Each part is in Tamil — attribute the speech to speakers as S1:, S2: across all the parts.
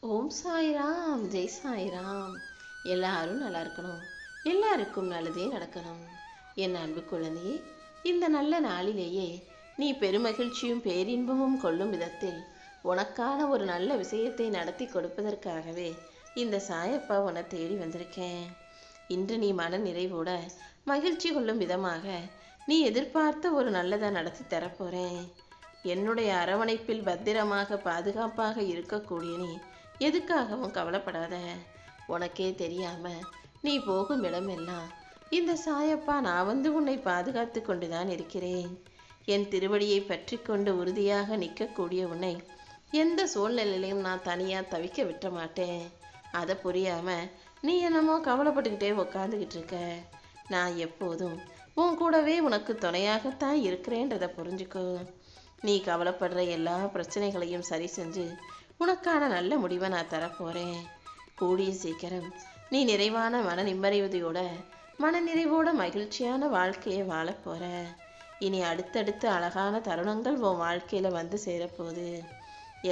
S1: ஓம் சாய்ராம், ஜெய் சாய்ராம். எல்லாரும் நல்லா இருக்கணும், எல்லாருக்கும் நல்லதே நடக்கணும். என் அன்பு குழந்தையே, இந்த நல்ல நாளிலேயே நீ பெருமகிழ்ச்சியும் பேரின்பமும் கொள்ளும் விதத்தில் உனக்கான ஒரு நல்ல விஷயத்தை நடத்தி கொடுப்பதற்காகவே இந்த சாயப்பா உன்னை தேடி வந்திருக்கேன். இன்று நீ மன நிறைவோட மகிழ்ச்சி கொள்ளும் விதமாக நீ எதிர்பார்த்த ஒரு நல்லதை நடத்தி தரப்போறேன். என்னுடைய அரவணைப்பில் பத்திரமாக பாதுகாப்பாக இருக்கக்கூடிய நீ எதுக்காகவும் கவலைப்படாத. உனக்கே தெரியாம நீ போகும் இடமெல்லாம் இந்த சாயப்பா நான் வந்து உன்னை பாதுகாத்து கொண்டுதான் இருக்கிறேன். என் திருவடியை பற்றி கொண்டு உறுதியாக நிற்கக்கூடிய உன்னை எந்த சூழ்நிலையிலையும் நான் தனியா தவிக்க விட்ட மாட்டேன். அதை புரியாம நீ என்னமோ கவலைப்பட்டுக்கிட்டே உக்காந்துக்கிட்டு இருக்க. நான் எப்போதும் உன் கூடவே உனக்கு துணையாகத்தான் இருக்கிறேன்றதை புரிஞ்சுக்கோ. நீ கவலைப்படுற எல்லா பிரச்சனைகளையும் சரி செஞ்சு உனக்கான நல்ல முடிவை நான் தரப்போறேன். கூடிய சீக்கிரம் நீ நிறைவான மன நிறைவோட மகிழ்ச்சியான வாழ்க்கையை வாழப் போற. இனி அடுத்தடுத்து அழகான தருணங்கள் உன் வாழ்க்கையில வந்து சேரப்போகுது.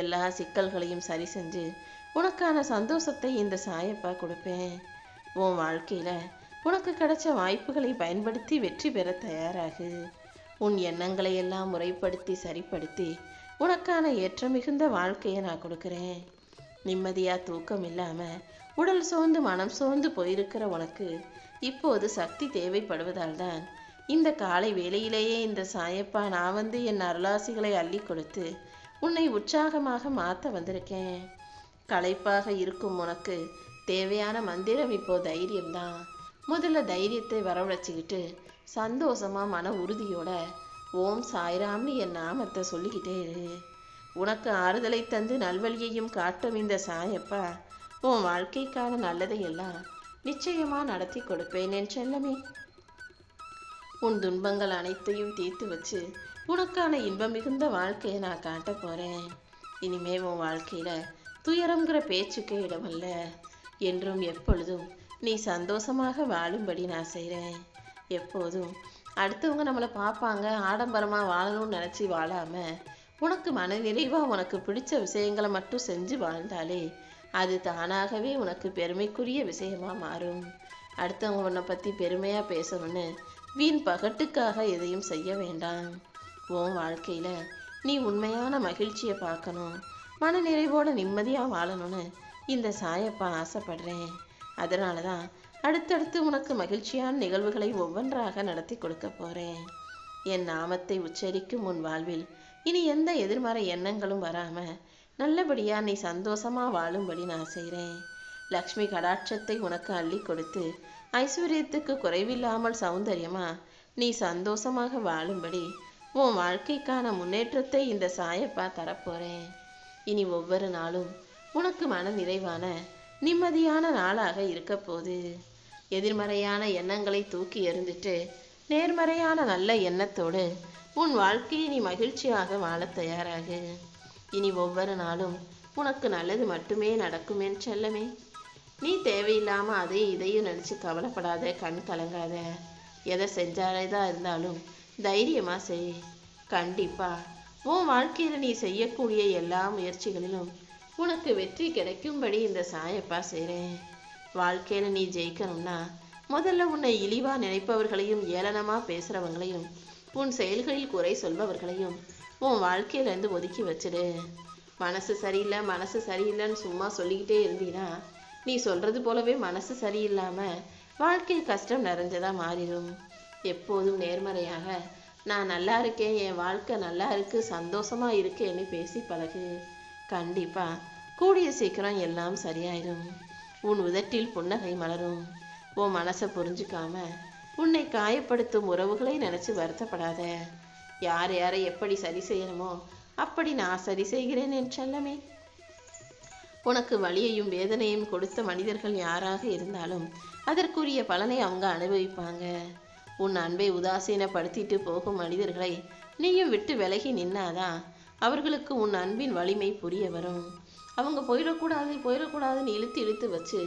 S1: எல்லா சிக்கல்களையும் சரி செஞ்சு உனக்கான சந்தோஷத்தை இந்த சாயப்பா கொடுப்பேன். உன் வாழ்க்கையில உனக்கு கிடைச்ச வாய்ப்புகளை பயன்படுத்தி வெற்றி பெற தயாராகு. உன் எண்ணங்களை எல்லாம் முறைப்படுத்தி சரிப்படுத்தி உனக்கான ஏற்ற மிகுந்த வாழ்க்கையை நான் கொடுக்குறேன். நிம்மதியா தூக்கம் இல்லாம உடல் சோர்ந்து மனம் சோர்ந்து போயிருக்கிற உனக்கு இப்போது சக்தி தேவைப்படுவதால் தான் இந்த காலை வேளையிலேயே இந்த சாயப்பா நான் வந்து என் அருளாசிகளை அள்ளி கொடுத்து உன்னை உற்சாகமாக மாற்ற வந்திருக்கேன். களைப்பாக இருக்கும் உனக்கு தேவையான மந்திரம் இப்போ தைரியம்தான். முதல்ல தைரியத்தை வரவழைச்சிக்கிட்டு சந்தோஷமா மன உறுதியோட ஓம் சாய்ராம்னு என் நாமத்தை சொல்லிக்கிட்டே இரு. உனக்கு ஆறுதலை தந்து நல்வழியையும் காட்டும் இந்த சாயப்பா உன் வாழ்க்கைக்கான நல்லதையெல்லாம் நிச்சயமா நடத்தி கொடுப்பேன் என் செல்லமே. உன் துன்பங்கள் அனைத்தையும் தீர்த்து வச்சு உனக்கான இன்பம் மிகுந்த வாழ்க்கையை நான் காட்ட போறேன். இனிமே உன் வாழ்க்கையில துயரம்ங்கிற பேச்சுக்கே இடமல்ல. என்றும் எப்பொழுதும் நீ சந்தோஷமாக வாழும்படி நான் செய்கிறேன். எப்போதும் அடுத்தவங்க நம்மளை பார்ப்பாங்க ஆடம்பரமாக வாழணும்னு நினச்சி வாழாம உனக்கு மன நிறைவாக உனக்கு பிடிச்ச விஷயங்களை மட்டும் செஞ்சு வாழ்ந்தாலே அது தானாகவே உனக்கு பெருமைக்குரிய விஷயமா மாறும். அடுத்தவங்க உன்னை பற்றி பெருமையாக பேசணும்னு வீண் பகட்டுக்காக எதையும் செய்ய வேண்டாம். உன் வாழ்க்கையில் நீ உண்மையான மகிழ்ச்சியை பார்க்கணும், மன நிறைவோட நிம்மதியாக வாழணும்னு இந்த சாயப்பா ஆசைப்படுறேன். அதனால தான் அடுத்தடுத்து உனக்கு மகிழ்ச்சியான நிகழ்வுகளை ஒவ்வொன்றாக நடத்தி கொடுக்க போறேன். என் நாமத்தை உச்சரிக்கும் உன் வாழ்வில் இனி எந்த எதிர்மறை எண்ணங்களும் வராம நல்லபடியா நீ சந்தோஷமா வாழும்படி நான் செய்கிறேன். லக்ஷ்மி கடாட்சத்தை உனக்கு அள்ளி கொடுத்து ஐஸ்வர்யத்துக்கு குறைவில்லாமல் சௌந்தரியமா நீ சந்தோஷமாக வாழும்படி உன் வாழ்க்கைக்கான முன்னேற்றத்தை இந்த சாயப்பா தரப்போறேன். இனி ஒவ்வொரு நாளும் உனக்கு மன நிறைவான நிம்மதியான நாளாக இருக்க போது. எதிர்மறையான எண்ணங்களை தூக்கி எறிந்துட்டு நேர்மறையான நல்ல எண்ணத்தோடு உன் வாழ்க்கையை நீ மகிழ்ச்சியாக வாழ தயாராகு. இனி ஒவ்வொரு நாளும் உனக்கு நல்லது மட்டுமே நடக்கும் என் செல்லமே. நீ தேவையில்லாம அதையும் இதையும் நினைச்சு கவலைப்படாத, கண் கலங்காத. எதை செஞ்சாலேதான் இருந்தாலும் தைரியமா செய். கண்டிப்பா உன் வாழ்க்கையில நீ செய்யக்கூடிய எல்லா முயற்சிகளிலும் உனக்கு வெற்றி கிடைக்கும்படி இந்த சாயப்பா செய்கிறேன். வாழ்க்கையில நீ ஜெயிக்கணும்னா முதல்ல உன்னை இழிவா நினைப்பவர்களையும் ஏளனமா பேசுறவங்களையும் உன் செயல்களில் குறை சொல்பவர்களையும் உன் வாழ்க்கையிலேருந்து ஒதுக்கி வச்சிடு. மனசு சரியில்லைன்னு சும்மா சொல்லிக்கிட்டே இருந்தீன்னா நீ சொல்றது போலவே மனசு சரியில்லாம வாழ்க்கை கஷ்டம் நிறைஞ்சதா மாறிடும். எப்போதும் நேர்மறையாக நான் நல்லா இருக்கேன், என் வாழ்க்கை நல்லா இருக்கு, சந்தோஷமா இருக்கேன்னு பேசி பழகு. கண்டிப்பா கூடிய சீக்கிரம் எல்லாம் சரியாயிடும். உன் உதட்டில் புன்னகை மலரும். உன் மனசை புரிஞ்சுக்காம உன்னை காயப்படுத்தும் உறவுகளை நினைச்சு வருத்தப்படாத. யார் யாரை எப்படி சரி செய்யணுமோ அப்படி நான் சரி செய்கிறேன் என் செல்லமே. உனக்கு வலியையும் வேதனையும் கொடுத்த மனிதர்கள் யாராக இருந்தாலும் அதற்குரிய பலனை அவங்க அனுபவிப்பாங்க. உன் அன்பை உதாசீனப்படுத்திட்டு போகும் மனிதர்களை நீயும் விட்டு விலகி நின்னாதான் அவர்களுக்கு உன் அன்பின் வலிமை புரிய வரும். அவங்க போயிடக்கூடாதுன்னு இழுத்து வச்சு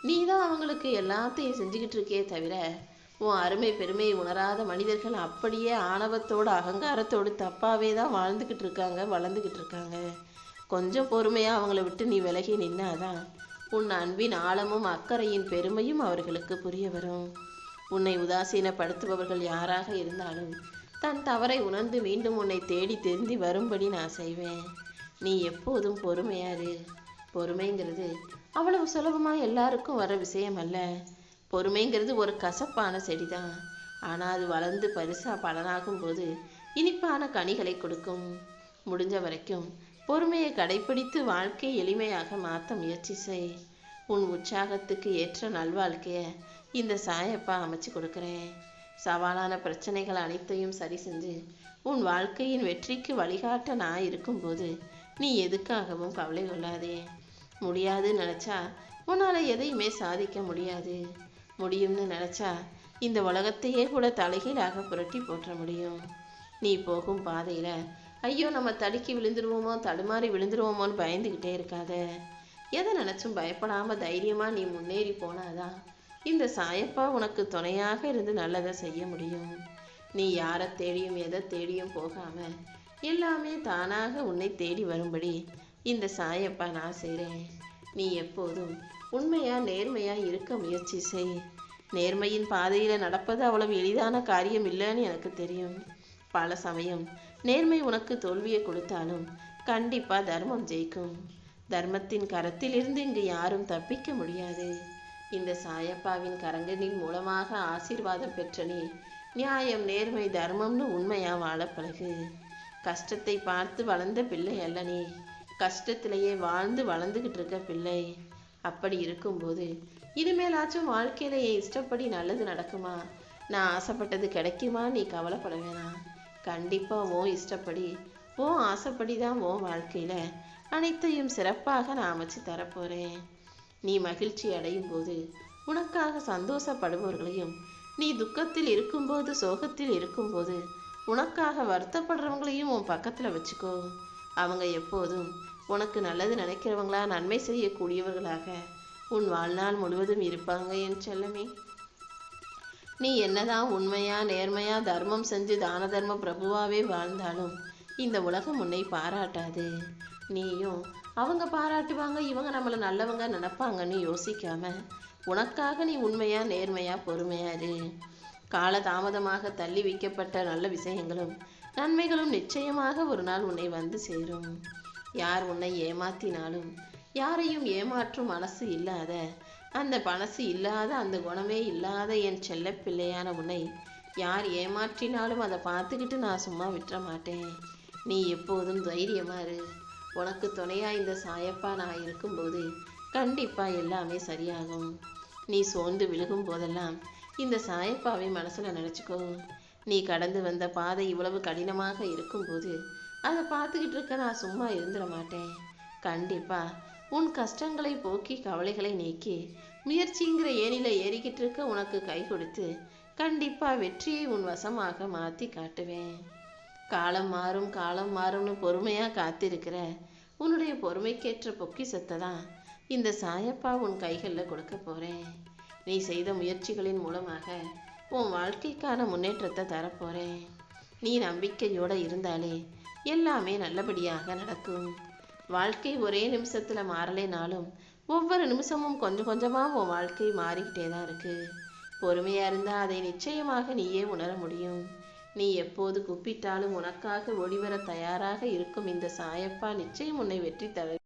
S1: நீ தான் அவங்களுக்கு எல்லாத்தையும் செஞ்சுக்கிட்டு இருக்கே தவிர உன் அருமை பெருமையை உணராத மனிதர்கள் அப்படியே ஆணவத்தோடு அகங்காரத்தோடு தப்பாவே தான் வாழ்ந்துக்கிட்டு இருக்காங்க, வளர்ந்துக்கிட்டு இருக்காங்க. கொஞ்சம் பொறுமையாக அவங்கள விட்டு நீ விலகி நின்னாதான் உன் அன்பின் ஆழமும் அக்கறையின் பெருமையும் அவர்களுக்கு புரிய வரும். உன்னை உதாசீனப்படுத்துபவர்கள் யாராக இருந்தாலும் தன் தவறை உணர்ந்து மீண்டும் உன்னை தேடி திருந்தி வரும்படி நான் செய்வேன். நீ எப்போதும் பொறுமையாரு. பொறுமைங்கிறது அவ்வளவு சுலபமாக எல்லாருக்கும் வர விஷயம் அல்ல. பொறுமைங்கிறது ஒரு கசப்பான செடிதான். ஆனால் அது வளர்ந்து பரிசா பலனாகும் போது இனிப்பான கனிகளை கொடுக்கும். முடிஞ்ச வரைக்கும் பொறுமையை கடைப்பிடித்து வாழ்க்கையை எளிமையாக மாற்ற முயற்சி செய். உன் உற்சாகத்துக்கு ஏற்ற நல்வாழ்க்கையை இந்த சாயப்பா அமைச்சு கொடுக்குறேன். சவாலான பிரச்சனைகள் அனைத்தையும் சரி செஞ்சு உன் வாழ்க்கையின் வெற்றிக்கு வழிகாட்ட நான் இருக்கும்போது நீ எதுக்காகவும் கவலை கொள்ளாதே. முடியாதுன்னு நினச்சா உன்னால் எதையுமே சாதிக்க முடியாது. முடியும்னு நினச்சா இந்த உலகத்தையே கூட தலைகீழாக புரட்டி போற்ற முடியும். நீ போகும் பாதையில் ஐயோ நம்ம தடுக்கி விழுந்துருவோமோ தடுமாறி விழுந்துருவோமோன்னு பயந்துக்கிட்டே இருக்காத. எதை நினச்சும் பயப்படாமல் தைரியமாக நீ முன்னேறி போனாதான் இந்த சாயப்பா உனக்கு துணையாக இருந்து நல்லதை செய்ய முடியும். நீ யாரை தேடியும் எதை தேடியும் போகாமல் எல்லாமே தானாக உன்னை தேடி வரும்படி இந்த சாயப்பா நான் செய்கிறேன். நீ எப்போதும் உண்மையா நேர்மையா இருக்க முயற்சி செய். நேர்மையின் பாதையில் நடப்பது அவ்வளவு எளிதான காரியம் இல்லைன்னு எனக்கு தெரியும். பல சமயம் நேர்மை உனக்கு தோல்வியை கொடுத்தாலும் கண்டிப்பா தர்மம் ஜெயிக்கும். தர்மத்தின் கரத்திலிருந்து இங்கு யாரும் தப்பிக்க முடியாது. இந்த சாயப்பாவின் கரங்களின் மூலமாக ஆசீர்வாதம் பெற்ற நீ நியாயம் நேர்மை தர்மம்னு உண்மையா வாழ பழகு. கஷ்டத்தை பார்த்து வளர்ந்த பிள்ளை அல்ல நீ, கஷ்டத்திலேயே வாழ்ந்து வளர்ந்துகிட்டு இருக்க பிள்ளை. அப்படி இருக்கும்போது இனிமேலாச்சும் வாழ்க்கையில என் இஷ்டப்படி நல்லது நடக்குமா, நான் ஆசைப்பட்டது கிடைக்குமா நீ கவலைப்பட வேணாம். கண்டிப்பா உன் இஷ்டப்படி உன் ஆசைப்படி தான் உன் வாழ்க்கையில அனைத்தையும் சிறப்பாக நான் அமைச்சு தரப்போறேன். நீ மகிழ்ச்சி அடையும் போது உனக்காக சந்தோஷப்படுபவர்களையும், நீ துக்கத்தில் இருக்கும்போது சோகத்தில் இருக்கும்போது உனக்காக வருத்தப்படுறவங்களையும் உன் பக்கத்துல வச்சுக்கோ. அவங்க எப்போதும் உனக்கு நல்லது நினைக்கிறவங்களா நன்மை செய்யக்கூடியவர்களாக உன் வாழ்நாள் முழுவதும் இருப்பாங்க என் செல்லமே. நீ என்னதான் உண்மையா நேர்மையா தர்மம் செஞ்சு தான தர்ம பிரபுவாவே வாழ்ந்தாலும் இந்த உலகம் உன்னை பாராட்டாது. நீயும் அவங்க பாராட்டுவாங்க இவங்க நம்மளை நல்லவங்க நினைப்பாங்கன்னு யோசிக்காம உனக்காக நீ உண்மையா நேர்மையா பொறுமையா இரு. கால தாமதமாக தள்ளி வைக்கப்பட்ட நல்ல விஷயங்களும் நன்மைகளும் நிச்சயமாக ஒரு நாள் உன்னை வந்து சேரும். யார் உன்னை ஏமாத்தினாலும், யாரையும் ஏமாற்றும் மனசு இல்லாத, அந்த மனசு இல்லாத, அந்த குணமே இல்லாத என் செல்ல பிள்ளையான உன்னை யார் ஏமாற்றினாலும் அதை பார்த்துக்கிட்டு நான் சும்மா விட்டுற மாட்டேன். நீ எப்போதும் தைரியமா இரு. உனக்கு துணையா இந்த சாயப்பா நான் இருக்கும்போது கண்டிப்பா எல்லாமே சரியாகும். நீ சோர்ந்து விழுகும் போதெல்லாம் இந்த சாயப்பாவை மனசுல நினைச்சுக்கோ. நீ கடந்து வந்த பாதை இவ்வளவு கடினமாக இருக்கும்போது அதை பார்த்துக்கிட்டு இருக்க நான் சும்மா இருந்துட மாட்டேன். கண்டிப்பா உன் கஷ்டங்களை போக்கி கவலைகளை நீக்கி முயற்சிங்கிற ஏனில ஏறிக்கிட்டு இருக்க உனக்கு கை கொடுத்து கண்டிப்பா வெற்றியை உன் வசமாக மாத்தி காட்டுவேன். காலம் மாறும் காலம் மாறும்னு பொறுமையா காத்திருக்கிற உன்னுடைய பொறுமைக்கேற்ற பொக்கிஷத்தை தான் இந்த சாயப்பா உன் கைகளில் கொடுக்க போறேன். நீ செய்த முயற்சிகளின் மூலமாக உன் வாழ்க்கைக்கான முன்னேற்றத்தை தரப்போறேன். நீ நம்பிக்கையோட இருந்தாலே எல்லாமே நல்லபடியாக நடக்கும். வாழ்க்கை ஒரே நிமிஷத்துல மாறலைனாலும் ஒவ்வொரு நிமிஷமும் கொஞ்சம் கொஞ்சமா உன் வாழ்க்கை மாறிக்கிட்டே தான் இருக்கு. பொறுமையா இருந்தா அதை நிச்சயமாக நீயே உணர முடியும். நீ எப்போது கூப்பிட்டாலும் உனக்காக ஒளிவர தயாராக இருக்கும் இந்த சாயப்பா நிச்சயம் உன்னை வெற்றி தர